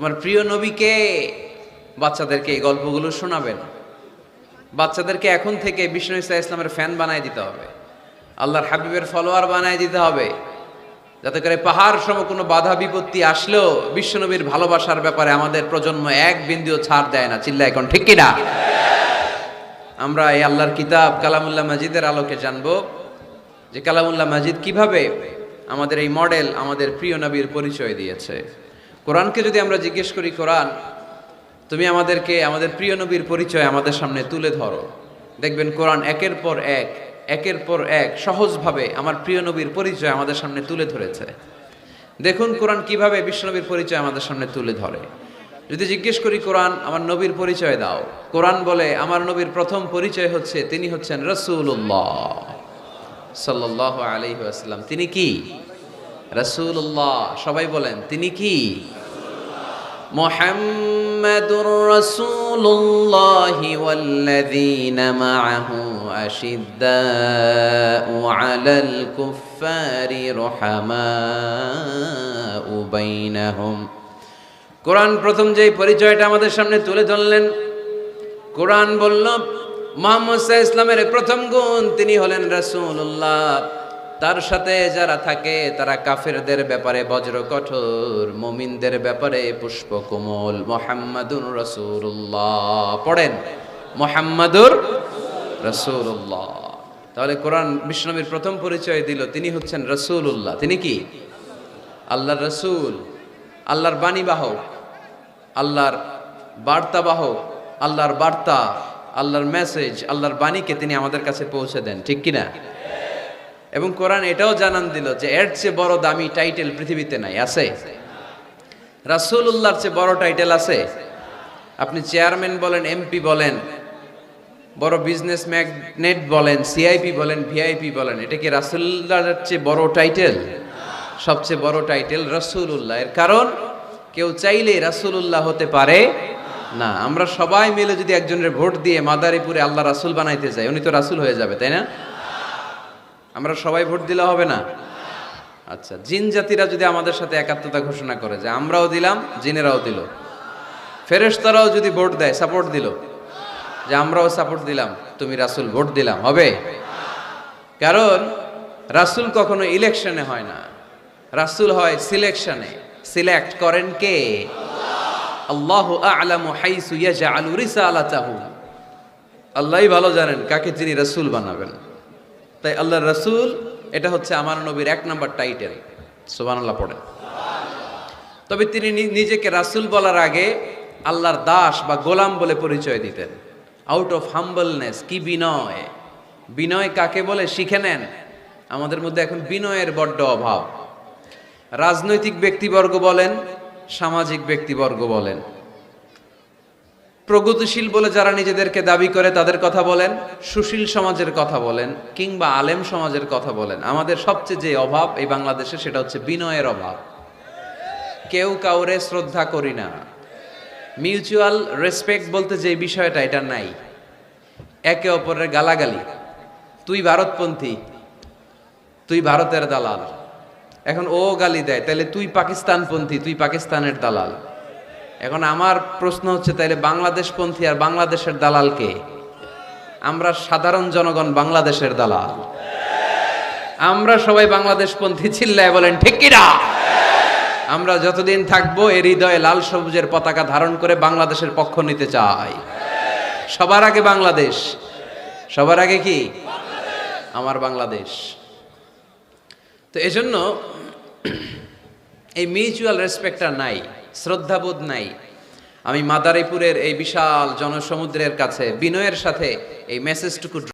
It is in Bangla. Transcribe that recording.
আমার প্রিয় নবীকে বাচ্চাদেরকে এই গল্পগুলো শোনাবেন। বাচ্চাদেরকে এখন থেকে বিষ্ণু ইসা ইসলামের ফ্যান বানায় দিতে হবে, আল্লাহর হাবিবের ফলোয়ার বানায় দিতে হবে, যাতে করে পাহাড় সম কোনো বাধা বিপত্তি আসলেও বিশ্বনবীর ভালোবাসার ব্যাপারে আমাদের প্রজন্ম এক বিন্দুও ছাড় দেয় না। চিল্লা এখন ঠিক কিনা? আমরা এই আল্লাহর কিতাব কালামুল্লাহ মাজিদের আলোকে জানবো যে কালামুল্লাহ মাজিদ কিভাবে আমাদের এই মডেল, আমাদের প্রিয় নবীর পরিচয় দিয়েছে। কোরআনকে যদি আমরা জিজ্ঞেস করি, কোরআন তুমি আমাদেরকে আমাদের প্রিয় নবীর পরিচয় আমাদের সামনে তুলে ধরো, দেখবেন কোরআন একের পর এক সহজভাবে আমার প্রিয় নবীর পরিচয় আমাদের সামনে তুলে ধরেছে। দেখুন কোরআন কিভাবে বিশ্বনবীর পরিচয় আমাদের সামনে তুলে ধরে। যদি জিজ্ঞেস করি কোরআন আমার নবীর পরিচয় দাও, কোরআন বলে আমার নবীর প্রথম পরিচয় হচ্ছে তিনি হচ্ছেন রাসূলুল্লাহ সাল্লাল্লাহু আলাইহি ওয়াসাল্লাম। তিনি কি? রাসূলুল্লাহ। সবাই বলেন তিনি কি? মুহাম্মাদুর রাসূলুল্লাহি ওয়াল্লাযীনা মাআহু আশিদ্দাউ আলাল কুফফারি রুহামাউ বাইনাহুম। কোরআন প্রথম যেই পরিচয়টা আমাদের সামনে তুলে ধরলেন, কোরআন বলল মুহাম্মদ সাল্লাল্লাহু আলাইহি ইসলামের প্রথম গুণ তিনি হলেন রাসূলুল্লাহ। তার সাথে যারা থাকে তারা কাফেরদের ব্যাপারে বজ্র কঠোর, মুমিনদের ব্যাপারে পুষ্প কোমল। মুহাম্মাদুর রাসূলুল্লাহ পড়েন, মুহাম্মাদুর রাসূলুল্লাহ। তাহলে কোরআন বিশ্বনবীর প্রথম পরিচয় দিল তিনি হচ্ছেন রাসূলুল্লাহ। তিনি কি? আল্লাহর রাসূল, আল্লাহর বাণীবাহক, আল্লাহর বার্তাবাহক, আল্লাহর বার্তা, আল্লাহর মেসেজ, আল্লাহর বাণীকে তিনি আমাদের কাছে পৌঁছে দেন। ঠিক কিনা? এবং কোরআন এটাও জানান দিল যে এর চেয়ে বড় দামি টাইটেল পৃথিবীতে নাই। আছে? রাসূলুল্লাহর চেয়ে বড় টাইটেল আছে? আপনি চেয়ারম্যান বলেন, এমপি বলেন, বড় বিজনেস ম্যাগনেট বলেন, সিআইপি বলেন, ভিআইপি বলেন, এটা কি রাসূলুল্লাহর চেয়ে বড় টাইটেল? সবচেয়ে বড় টাইটেল রাসূলুল্লাহ। এর কারণ কেউ চাইলে রাসূলুল্লাহ হতে পারে না। আমরা সবাই মিলে যদি একজনের ভোট দিয়ে মাদারীপুরে আল্লাহ রাসূল বানাইতে যাই, উনি তো রাসূল হয়ে যাবে, তাই না? আমরা সবাই ভোট দিলে হবে না? আচ্ছা, জিন জাতিরা যদি আমাদের সাথে একাত্মতা ঘোষণা করে যে আমরাও দিলাম, জিনেরাও দিল, ফেরেশতারাও যদি ভোট দেয়, সাপোর্ট দিল যে আমরাও সাপোর্ট দিলাম, তুমি রাসূল, ভোট দিলাম, হবে? কারণ রাসূল কখনো ইলেকশনে হয় না, রাসূল হয় সিলেকশনে। সিলেক্ট করেন কে? আল্লাহু আ'লামু হাইসু ইয়াজআলু রিসালাতাহু। আল্লাহই ভালো জানেন কাকে তিনি রাসূল বানাবেন। তাই আল্লাহর রাসূল এটা হচ্ছে আমার নবীর এক নাম্বার টাইটেল। সুবহানাল্লাহ পড়েন। তবে তিনি নিজেকে রাসূল বলার আগে আল্লাহর দাস বা গোলাম বলে পরিচয় দিতেন। Out of humbleness. কি বিনয়! বিনয় কাকে বলে শিখে নেন। আমাদের মধ্যে এখন বিনয়ের বড্ড অভাব। রাজনৈতিক ব্যক্তিবর্গ বলেন, সামাজিক ব্যক্তিবর্গ বলেন, প্রগতিশীল বলে যারা নিজেদেরকে দাবি করে তাদের কথা বলেন, সুশীল সমাজের কথা বলেন, কিংবা আলেম সমাজের কথা বলেন, আমাদের সবচেয়ে যে অভাব এই বাংলাদেশে সেটা হচ্ছে বিনয়ের অভাব। কেউ কাউরে শ্রদ্ধা করি না। মিউচুয়াল রেসপেক্ট বলতে যে বিষয়টা, এটা নাই। একে অপরের গালাগালি, তুই ভারতপন্থী, তুই ভারতের দালাল। এখন ও গালি দেয়, তাহলে তুই পাকিস্তানপন্থী, তুই পাকিস্তানের দালাল। এখন আমার প্রশ্ন হচ্ছে, তাইলে বাংলাদেশপন্থী আর বাংলাদেশের দালাল কে? আমরা সাধারণ জনগণ বাংলাদেশের দালাল। আমরা সবাই বাংলাদেশপন্থী। চিল্লায় বলেন ঠিক কিনা? আমরা যতদিন থাকবো এই হৃদয়ে লাল সবুজের পতাকা ধারণ করে বাংলাদেশের পক্ষ নিতে চাই। সবার আগে বাংলাদেশ। সবার আগে কি? আমার বাংলাদেশ। তো এজন্য এই মিউচুয়াল রেসপেক্টটা নাই, শ্রদ্ধাবোধ নাই। আমি মাদারীপুরের এই বিশাল জনসমুদ্রের কাছে বিনয়ের সাথে এই মেসেজটুকু